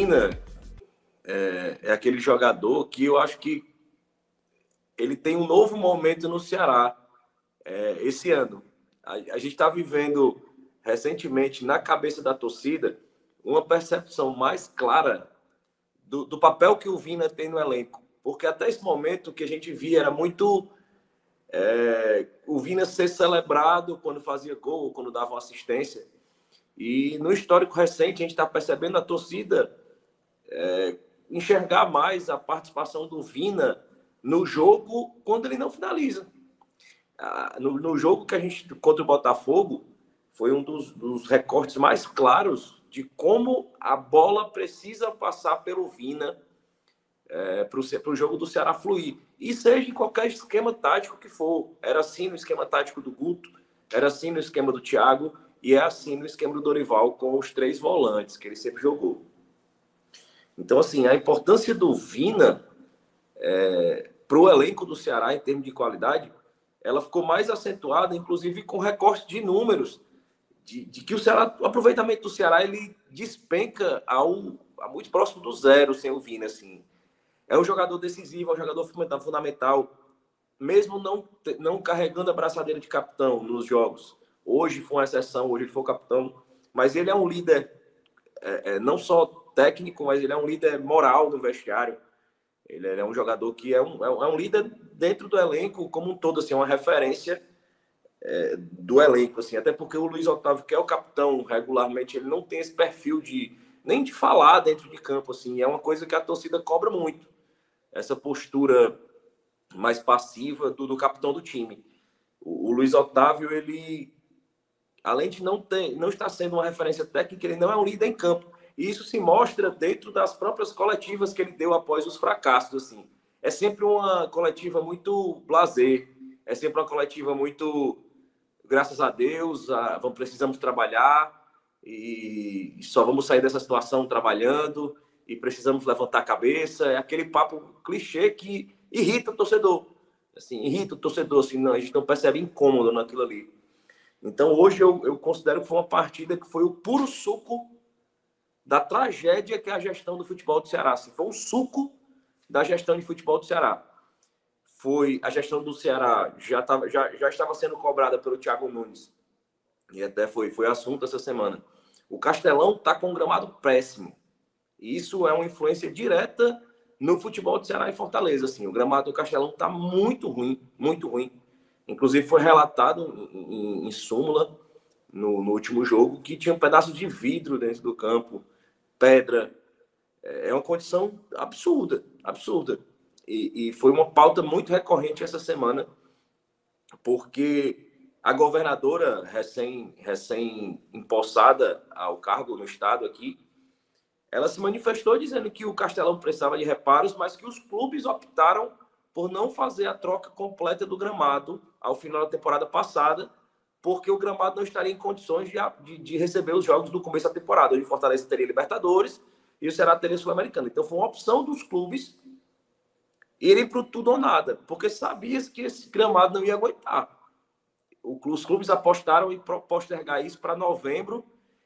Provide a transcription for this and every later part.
Vina é aquele jogador que eu acho que ele tem um novo momento no Ceará esse ano. A gente está vivendo recentemente na cabeça da torcida uma percepção mais clara do papel que o Vina tem no elenco. Porque até esse momento o que a gente via era muito o Vina ser celebrado quando fazia gol, quando dava uma assistência. E no histórico recente a gente está percebendo a torcida enxergar mais a participação do Vina no jogo quando ele não finaliza. No jogo que a gente contra o Botafogo foi um dos recortes mais claros de como a bola precisa passar pelo Vina para o jogo do Ceará fluir. E seja em qualquer esquema tático que for. Era assim no esquema tático do Guto, era assim no esquema do Thiago e é assim no esquema do Dorival com os 3 volantes que ele sempre jogou. Então, assim, a importância do Vina para o elenco do Ceará em termos de qualidade, ela ficou mais acentuada, inclusive com recorte de números, de que o aproveitamento do Ceará ele despenca a muito próximo do zero sem o Vina. Assim. É um jogador decisivo, é um jogador fundamental, mesmo não carregando a braçadeira de capitão nos jogos. Hoje foi uma exceção, hoje ele foi o capitão, mas ele é um líder, não só técnico, mas ele é um líder moral no vestiário. Ele é um jogador que é um líder dentro do elenco como um todo, assim, uma referência do elenco, assim, até porque o Luiz Otávio, que é o capitão regularmente, ele não tem esse perfil nem de falar dentro de campo, assim, é uma coisa que a torcida cobra muito, essa postura mais passiva do capitão do time. O Luiz Otávio, ele, além de não estar sendo uma referência técnica, ele não é um líder em campo. E isso se mostra dentro das próprias coletivas que ele deu após os fracassos. Assim. É sempre uma coletiva muito blasé, é sempre uma coletiva muito, graças a Deus, precisamos trabalhar e só vamos sair dessa situação trabalhando e precisamos levantar a cabeça. É aquele papo clichê que irrita o torcedor. Assim, assim, não, a gente não percebe incômodo naquilo ali. Então, hoje eu considero que foi uma partida que foi o puro suco da tragédia que é a gestão do futebol do Ceará. Assim, foi um suco da gestão de futebol do Ceará. A gestão do Ceará já estava sendo cobrada pelo Thiago Nunes. E até foi assunto essa semana. O Castelão está com um gramado péssimo. E isso é uma influência direta no futebol do Ceará e Fortaleza. Assim, o gramado do Castelão está muito ruim, muito ruim. Inclusive foi relatado em súmula no último jogo que tinha um pedaço de vidro dentro do campo, pedra. É uma condição absurda. E foi uma pauta muito recorrente essa semana, porque a governadora recém-empossada ao cargo no estado aqui, ela se manifestou dizendo que o Castelão precisava de reparos, mas que os clubes optaram por não fazer a troca completa do gramado ao final da temporada passada, porque o gramado não estaria em condições de receber os jogos do começo da temporada. Onde Fortaleza teria Libertadores e o Ceará teria Sul-Americana. Então foi uma opção dos clubes irem para o tudo ou nada, porque sabia que esse gramado não ia aguentar. Os clubes apostaram em postergar isso para novembro,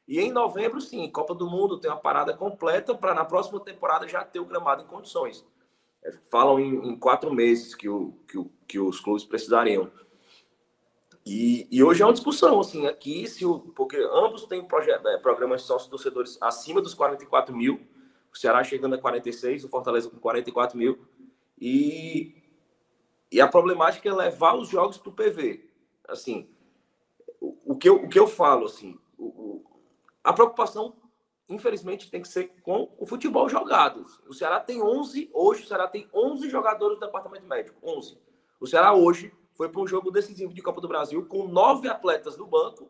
e em novembro, sim, Copa do Mundo tem uma parada completa para na próxima temporada já ter o gramado em condições. Falam em 4 meses que os clubes precisariam. E hoje é uma discussão, assim, aqui, porque ambos têm programas de sócios-torcedores acima dos 44 mil, o Ceará chegando a 46, o Fortaleza com 44 mil, e a problemática é levar os jogos para o PV. Assim, o que eu falo, assim, a preocupação, infelizmente, tem que ser com o futebol jogado. O Ceará tem 11, hoje o Ceará tem 11 jogadores do departamento médico, 11. O Ceará hoje foi para um jogo decisivo de Copa do Brasil com 9 atletas no banco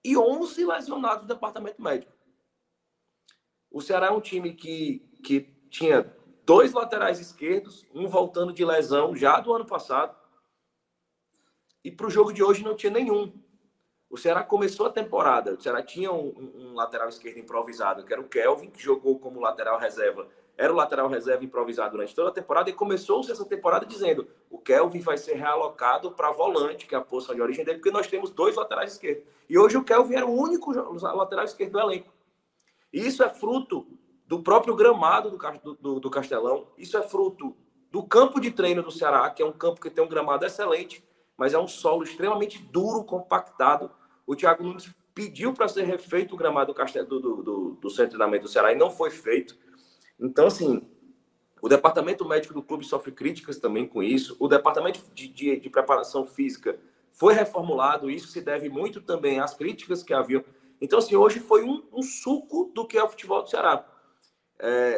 e 11 lesionados do departamento médico. O Ceará é um time que tinha 2 laterais esquerdos, um voltando de lesão já do ano passado, e para o jogo de hoje não tinha nenhum. O Ceará começou a temporada, o Ceará tinha um lateral esquerdo improvisado, que era o Kelvin, que jogou como lateral reserva. Era o lateral reserva improvisado durante toda a temporada, e começou-se essa temporada dizendo o Kelvin vai ser realocado para volante, que é a posição de origem dele, porque nós temos 2 laterais esquerdos. E hoje o Kelvin era o único lateral esquerdo do elenco. E isso é fruto do próprio gramado do Castelão. Isso é fruto do campo de treino do Ceará, que é um campo que tem um gramado excelente, mas é um solo extremamente duro, compactado. O Thiago Nunes pediu para ser refeito o gramado do centro de treinamento do Ceará e não foi feito. Então, assim, o departamento médico do clube sofre críticas também com isso. O departamento de preparação física foi reformulado. Isso se deve muito também às críticas que haviam. Então, assim, hoje foi um suco do que é o futebol do Ceará.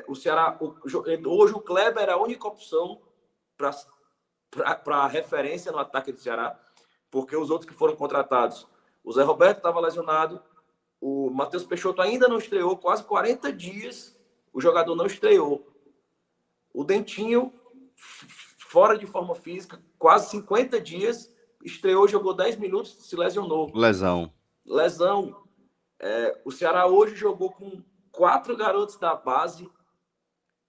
O Ceará, hoje o Kleber era a única opção para referência no ataque do Ceará, porque os outros que foram contratados, o Zé Roberto estava lesionado, o Matheus Peixoto ainda não estreou, quase 40 dias o jogador não estreou. O Dentinho, fora de forma física, quase 50 dias, estreou, jogou 10 minutos, se lesionou. Lesão. O Ceará hoje jogou com 4 garotos da base.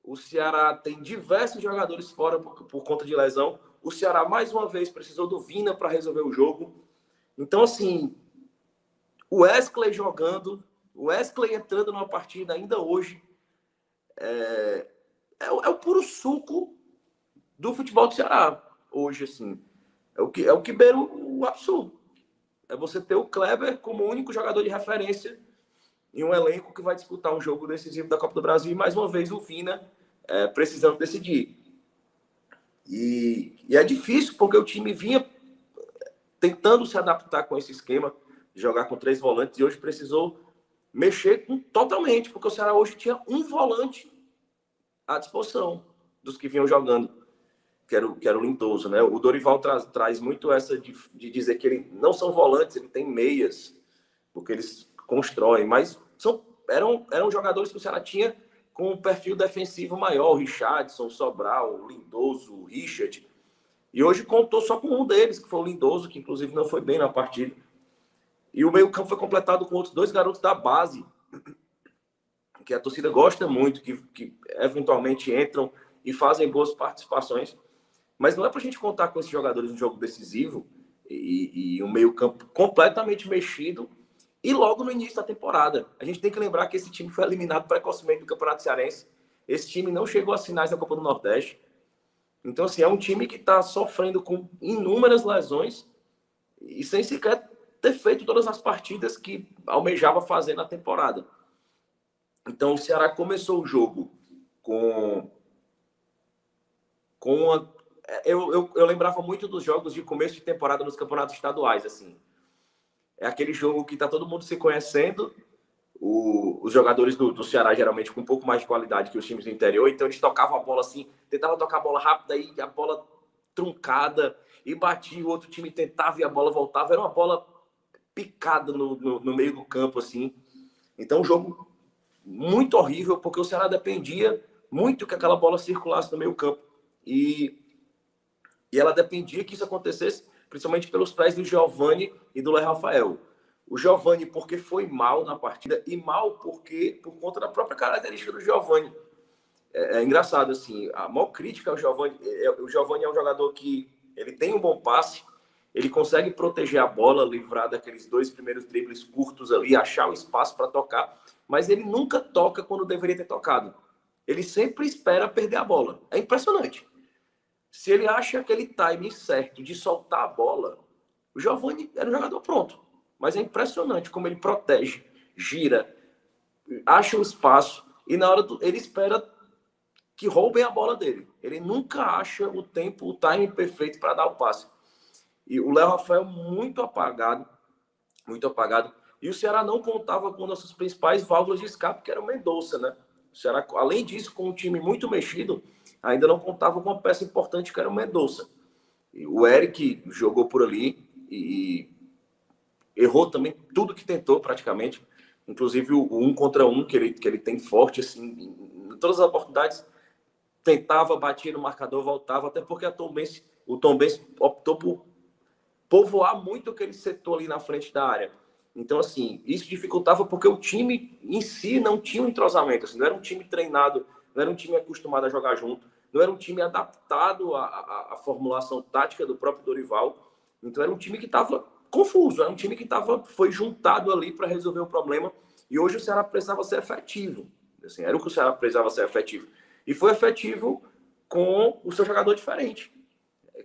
O Ceará tem diversos jogadores fora por conta de lesão. O Ceará, mais uma vez, precisou do Vina para resolver o jogo. Então, assim, o Wesley jogando, o Wesley entrando numa partida ainda hoje, é o puro suco do futebol do Ceará. Hoje, assim, é o que beira o absurdo. É você ter o Kleber como único jogador de referência em um elenco que vai disputar um jogo decisivo da Copa do Brasil e, mais uma vez, o Vina precisando decidir. E é difícil, porque o time vinha tentando se adaptar com esse esquema de jogar com 3 volantes e hoje precisou mexer totalmente, porque o Ceará hoje tinha um volante à disposição dos que vinham jogando, que era o Lindoso, né? O Dorival traz muito essa de dizer que ele não são volantes, ele tem meias, porque eles constroem, mas eram jogadores que o Ceará tinha com um perfil defensivo maior, o Richardson, o Sobral, o Lindoso, o Richard. E hoje contou só com um deles, que foi o Lindoso, que inclusive não foi bem na partida. E o meio-campo foi completado com outros 2 garotos da base, que a torcida gosta muito, que eventualmente entram e fazem boas participações. Mas não é para a gente contar com esses jogadores no jogo decisivo e um meio-campo completamente mexido e logo no início da temporada. A gente tem que lembrar que esse time foi eliminado precocemente do Campeonato Cearense. Esse time não chegou às finais da Copa do Nordeste. Então, assim, é um time que está sofrendo com inúmeras lesões e sem sequer ter feito todas as partidas que almejava fazer na temporada. Então, o Ceará começou o jogo com eu lembrava muito dos jogos de começo de temporada nos campeonatos estaduais, assim. É aquele jogo que está todo mundo se conhecendo, os jogadores do Ceará geralmente com um pouco mais de qualidade que os times do interior, então eles tocavam a bola assim, tentavam tocar a bola rápida e a bola truncada, e batia, o outro time tentava e a bola voltava, era uma bola picada no meio do campo, assim. Então, um jogo muito horrível, porque o Ceará dependia muito que aquela bola circulasse no meio campo. E ela dependia que isso acontecesse, principalmente pelos pés do Giovani e do Léo Rafael. O Giovani, porque foi mal na partida, e mal por conta da própria característica do Giovani. É engraçado, assim, a maior crítica ao Giovani, o Giovani é um jogador que ele tem um bom passe, ele consegue proteger a bola, livrar daqueles 2 primeiros dribles curtos ali, achar o espaço para tocar, mas ele nunca toca quando deveria ter tocado. Ele sempre espera perder a bola. É impressionante. Se ele acha aquele timing certo de soltar a bola, o Giovani era um jogador pronto. Mas é impressionante como ele protege, gira, acha o espaço e na hora ele espera que roubem a bola dele. Ele nunca acha o tempo, o timing perfeito para dar o passe. E o Léo Rafael muito apagado. E o Ceará não contava com nossas principais válvulas de escape, que era o Mendonça, né? O Ceará, além disso, com um time muito mexido, ainda não contava com uma peça importante, que era o Mendonça. E o Eric jogou por ali e errou também tudo que tentou, praticamente. Inclusive o 1 contra 1 que ele tem forte, assim, em todas as oportunidades, tentava, batia no marcador, voltava, até porque o Tombense optou por povoar muito aquele setor ali na frente da área. Então, assim, isso dificultava porque o time em si não tinha um entrosamento. Assim, não era um time treinado, não era um time acostumado a jogar junto, não era um time adaptado à formulação tática do próprio Dorival. Então, era um time que estava confuso, era um time que foi juntado ali para resolver o problema. E hoje o Ceará precisava ser efetivo. Assim, era o que o Ceará precisava ser efetivo. E foi efetivo com o seu jogador diferente,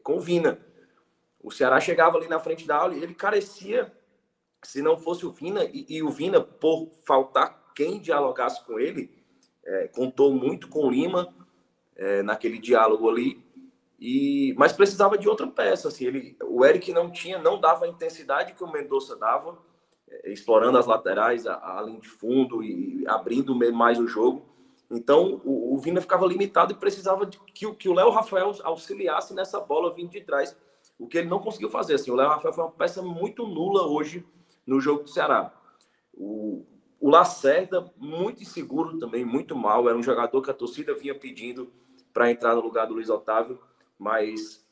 com o Vina. O Ceará chegava ali na frente da aula e ele carecia, se não fosse o Vina, e o Vina, por faltar quem dialogasse com ele, contou muito com o Lima naquele diálogo ali, mas precisava de outra peça. Assim, o Eric não dava a intensidade que o Mendonça dava, explorando as laterais, a linha de fundo e abrindo mais o jogo. Então, o Vina ficava limitado e precisava que o Léo Rafael auxiliasse nessa bola vindo de trás, o que ele não conseguiu fazer. Assim, o Léo Rafael foi uma peça muito nula hoje no jogo do Ceará. O Lacerda, muito inseguro também, muito mal. Era um jogador que a torcida vinha pedindo para entrar no lugar do Luiz Otávio, mas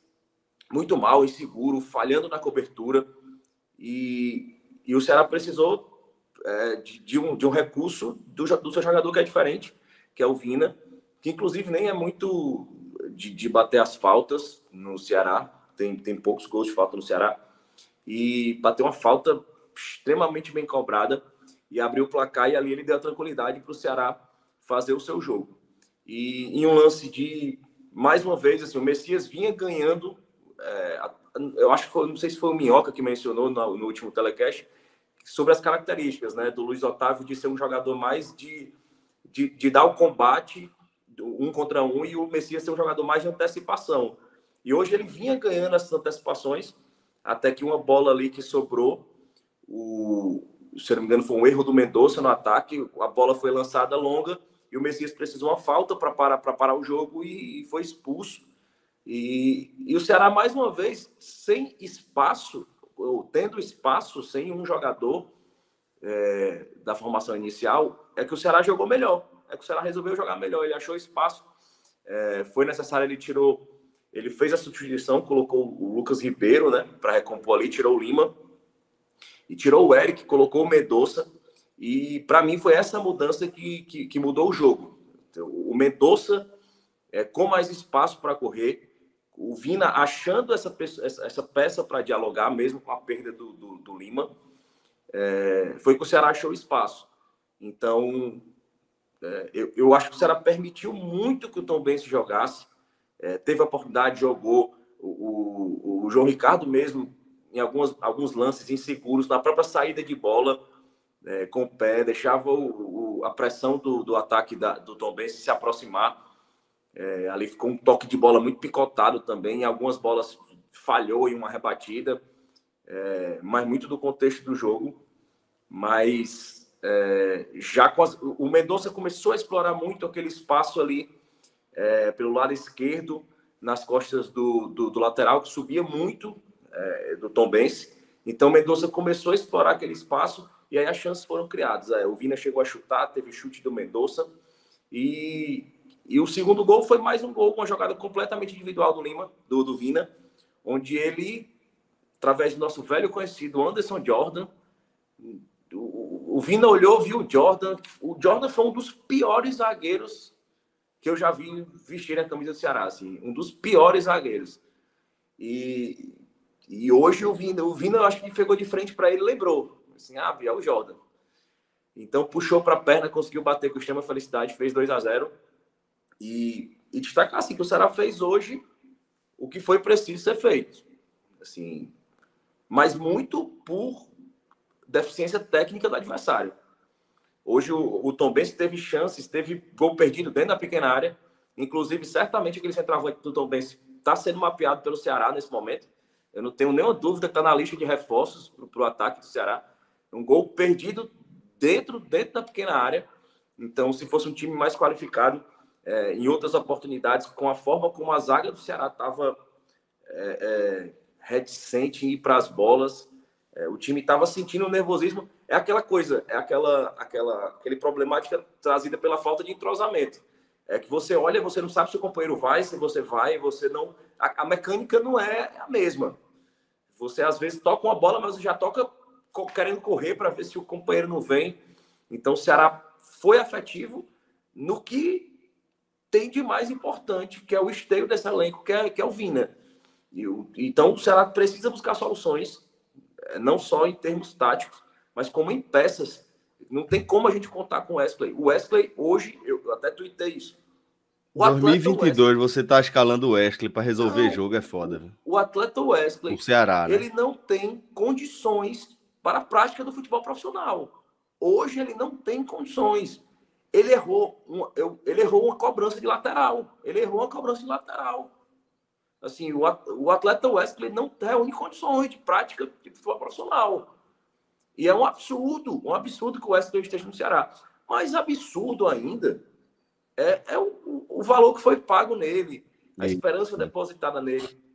muito mal, inseguro, falhando na cobertura. E o Ceará precisou de um recurso do seu jogador que é diferente, que é o Vina, que inclusive nem é muito de bater as faltas no Ceará. Tem poucos gols de falta no Ceará. E bateu uma falta extremamente bem cobrada e abriu o placar, e ali ele deu a tranquilidade para o Ceará fazer o seu jogo. E em um lance mais uma vez, assim, o Messias vinha ganhando, eu acho que foi, não sei se foi o Minhoca que mencionou no último telecast, sobre as características, né, do Luiz Otávio de ser um jogador mais de dar o combate um contra um, e o Messias ser um jogador mais de antecipação. E hoje ele vinha ganhando essas antecipações, até que uma bola ali que sobrou, se não me engano, foi um erro do Mendonça no ataque, a bola foi lançada longa e o Messias precisou uma falta para parar o jogo e foi expulso. E o Ceará, mais uma vez, sem espaço, ou tendo espaço, sem um jogador da formação inicial, é que o Ceará jogou melhor. É que o Ceará resolveu jogar melhor, ele achou espaço. Foi necessário, ele fez a substituição, colocou o Lucas Ribeiro, né, para recompor ali, tirou o Lima e tirou o Eric, colocou o Mendonça. E para mim foi essa mudança que mudou o jogo. Então, o Mendonça com mais espaço para correr, o Vina achando essa peça para dialogar, mesmo com a perda do Lima, foi que o Ceará achou espaço. Então, eu acho que o Ceará permitiu muito que o Tombense jogasse. Teve a oportunidade, jogou. O João Ricardo mesmo, em alguns lances inseguros, na própria saída de bola, com o pé, deixava a pressão do ataque do Tombense se aproximar. Ali ficou um toque de bola muito picotado também. Em algumas bolas falhou em uma rebatida, mas muito do contexto do jogo. Mas o Mendonça começou a explorar muito aquele espaço ali pelo lado esquerdo, nas costas do lateral, que subia muito do Tombense. Então o Mendonça começou a explorar aquele espaço e aí as chances foram criadas. O Vina chegou a chutar, teve chute do Mendonça, e o segundo gol foi mais um gol com uma jogada completamente individual do Vina, onde ele, através do nosso velho conhecido Anderson Jordan, o Vina olhou, viu o Jordan. O Jordan foi um dos piores zagueiros que eu já vi vestir a camisa do Ceará, assim, um dos piores zagueiros. E hoje o Vina, eu acho que pegou de frente para ele, lembrou, assim, é o Jordan. Então puxou para a perna, conseguiu bater com extrema felicidade, fez 2-0. E destacar assim que o Ceará fez hoje o que foi preciso ser feito, assim, mas muito por deficiência técnica do adversário. Hoje o Tombense teve chances, teve gol perdido dentro da pequena área. Inclusive, certamente aquele centroavante do Tombense está sendo mapeado pelo Ceará nesse momento. Eu não tenho nenhuma dúvida que está na lista de reforços para o ataque do Ceará. Um gol perdido dentro da pequena área. Então, se fosse um time mais qualificado, em outras oportunidades, com a forma como a zaga do Ceará estava reticente em ir para as bolas, o time estava sentindo o nervosismo. É aquela coisa, aquele problemática trazida pela falta de entrosamento. É que você olha, você não sabe se o companheiro vai, se você vai, você não... A mecânica não é a mesma. Você, às vezes, toca uma bola, mas você já toca querendo correr para ver se o companheiro não vem. Então, o Ceará foi afetivo no que tem de mais importante, que é o esteio desse elenco, que é o Vina. Então, o Ceará precisa buscar soluções, não só em termos táticos, mas como em peças Não tem como a gente contar com o Wesley. O Wesley, hoje, eu até tuitei isso. O 2022, você tá escalando o Wesley para resolver jogo, é foda. Viu? O atleta Wesley, o Ceará, ele né? não tem condições para a prática do futebol profissional. Hoje ele não tem condições. Ele errou uma cobrança de lateral. Assim, o atleta Wesley não reúne condições de prática de futebol profissional. E é um absurdo que o Wesley esteja no Ceará. Mais absurdo ainda é o valor que foi pago nele, a esperança depositada nele.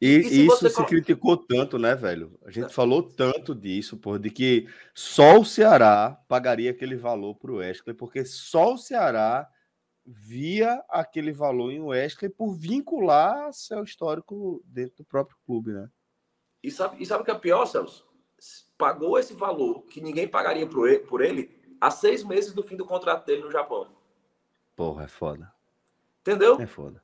E isso se criticou tanto, né, velho? A gente falou tanto disso, pô, de que só o Ceará pagaria aquele valor pro Wesley, porque só o Ceará via aquele valor em Wesley por vincular seu histórico dentro do próprio clube, né? E sabe o que é pior, Celso? Pagou esse valor que ninguém pagaria por ele há 6 meses do fim do contrato dele no Japão. Porra, é foda. Entendeu? É foda.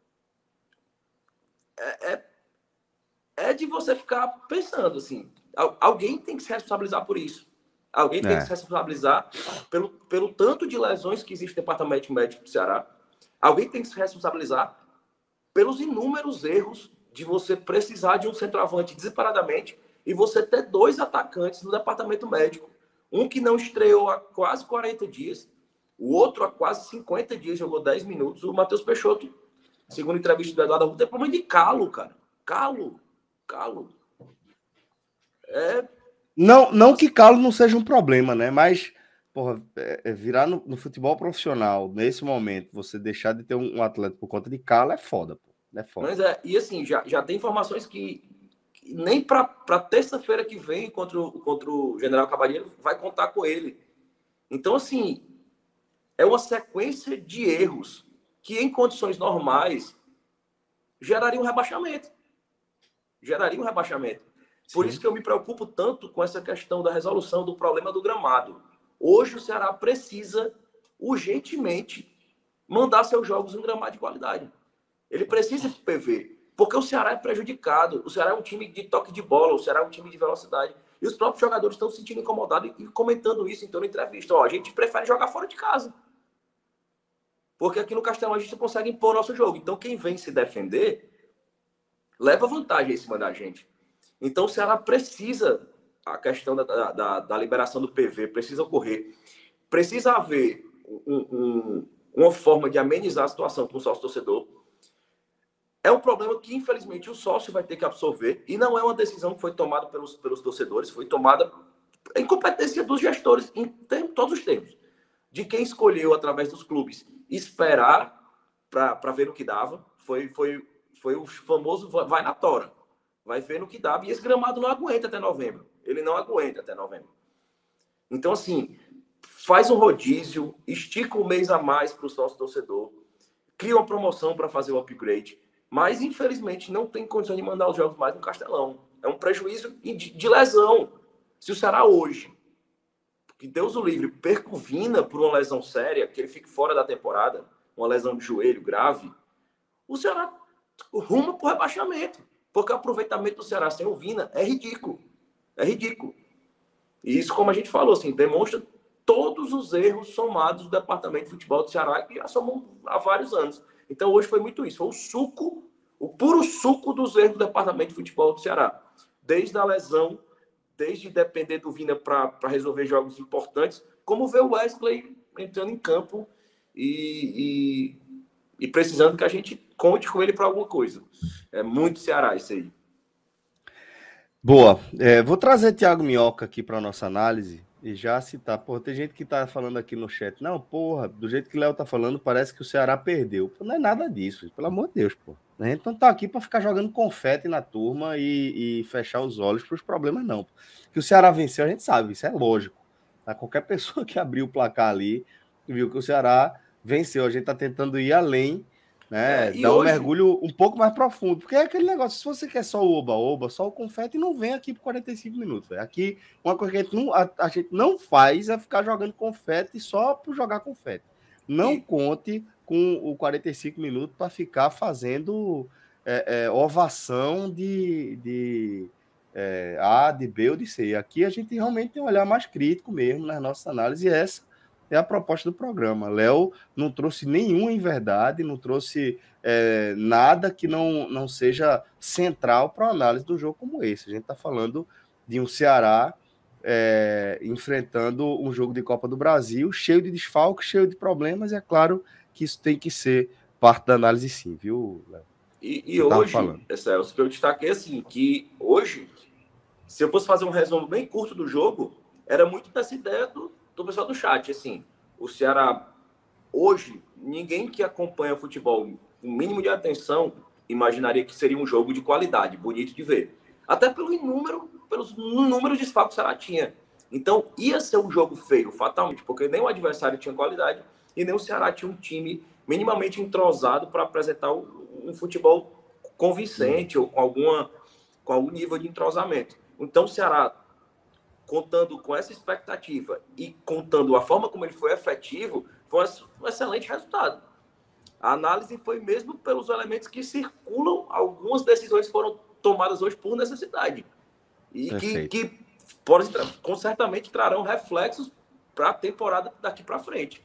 É de você ficar pensando assim, alguém tem que se responsabilizar por isso. Alguém tem que se responsabilizar pelo tanto de lesões que existe no departamento médico do Ceará. Alguém tem que se responsabilizar pelos inúmeros erros de você precisar de um centroavante desesperadamente e você ter 2 atacantes no departamento médico. Um que não estreou há quase 40 dias, o outro há quase 50 dias, jogou 10 minutos. O Matheus Peixoto, segundo a entrevista do Eduardo Arruda, tem problema de calo, cara. Calo. Não que calo não seja um problema, né? Mas, porra, virar no futebol profissional, nesse momento, você deixar de ter um atleta por conta de calo é foda, pô. É foda. Mas e assim, já tem informações que nem para terça-feira que vem contra o General Cavalheiro vai contar com ele. Então, assim, é uma sequência de erros que, em condições normais, geraria um rebaixamento. Por Sim. Isso que eu me preocupo tanto com essa questão da resolução do problema do gramado. Hoje o Ceará precisa urgentemente mandar seus jogos em gramado de qualidade. Ele precisa de PV, porque o Ceará é prejudicado. O Ceará é um time de toque de bola, o Ceará é um time de velocidade. E os próprios jogadores estão se sentindo incomodados e comentando isso então na entrevista. Ó, a gente prefere jogar fora de casa. Porque aqui no Castelão a gente consegue impor nosso jogo. Então quem vem se defender leva vantagem em cima da gente. Então o Ceará precisa, a questão da liberação do PV precisa ocorrer. Precisa haver uma forma de amenizar a situação com o sócio-torcedor. É um problema que, infelizmente, o sócio vai ter que absorver, e não é uma decisão que foi tomada pelos torcedores, foi tomada em competência dos gestores, em todos os termos. De quem escolheu, através dos clubes, esperar para ver o que dava, foi o famoso vai na tora, vai ver no que dava, e esse gramado não aguenta até novembro. Ele não aguenta até novembro. Então, assim, faz um rodízio, estica um mês a mais para o sócio torcedor, cria uma promoção para fazer o upgrade, mas, infelizmente, não tem condição de mandar os jogos mais no Castelão. É um prejuízo de lesão. Se o Ceará hoje, que Deus o livre, perca o Vina por uma lesão séria, que ele fique fora da temporada, uma lesão de joelho grave, o Ceará ruma para o rebaixamento. Porque o aproveitamento do Ceará sem o Vina é ridículo. É ridículo. E isso, como a gente falou, assim, demonstra todos os erros somados do departamento de futebol do Ceará, que já somam há vários anos. Então, hoje foi muito isso. Foi o puro suco dos erros do departamento de futebol do Ceará. Desde a lesão, desde depender do Vina para resolver jogos importantes, como ver o Wesley entrando em campo e precisando que a gente conte com ele para alguma coisa. É muito Ceará isso aí. Boa. Vou trazer Thiago Minhoca aqui para nossa análise e já citar. Porra, tem gente que tá falando aqui no chat. Não, porra, do jeito que o Léo tá falando, parece que o Ceará perdeu. Pô, não é nada disso, pelo amor de Deus, pô. A gente não tá aqui para ficar jogando confete na turma e fechar os olhos para os problemas, não. Pô. Que o Ceará venceu, a gente sabe, isso é lógico. Tá? Qualquer pessoa que abriu o placar ali viu que o Ceará venceu. A gente tá tentando ir além, né? Dar um mergulho um pouco mais profundo, porque é aquele negócio, se você quer só o oba-oba, só o confete, não vem aqui por 45 minutos. Véio. Aqui, uma coisa que a gente não faz é ficar jogando confete só por jogar confete. Não conte com o 45 minutos para ficar fazendo ovação de A, de B ou de C. Aqui a gente realmente tem um olhar mais crítico mesmo nas nossas análises, e essa é a proposta do programa. Léo não trouxe nenhuma em verdade, não trouxe nada que não seja central para a análise do jogo como esse. A gente está falando de um Ceará enfrentando um jogo de Copa do Brasil, cheio de desfalques, cheio de problemas, e é claro que isso tem que ser parte da análise sim, viu, Léo? E hoje, Celso, que eu destaquei assim, que hoje, se eu fosse fazer um resumo bem curto do jogo, era muito dessa ideia do pessoal do chat, assim, o Ceará, hoje, ninguém que acompanha futebol com o mínimo de atenção imaginaria que seria um jogo de qualidade, bonito de ver. Até pelos números de desfalques que o Ceará tinha. Então, ia ser um jogo feio, fatalmente, porque nem o adversário tinha qualidade e nem o Ceará tinha um time minimamente entrosado para apresentar um futebol convincente ou com algum nível de entrosamento. Então, o Ceará, contando com essa expectativa e contando a forma como ele foi efetivo, foi um excelente resultado. A análise foi mesmo pelos elementos que circulam, algumas decisões foram tomadas hoje por necessidade. E que certamente trarão reflexos para a temporada daqui para frente.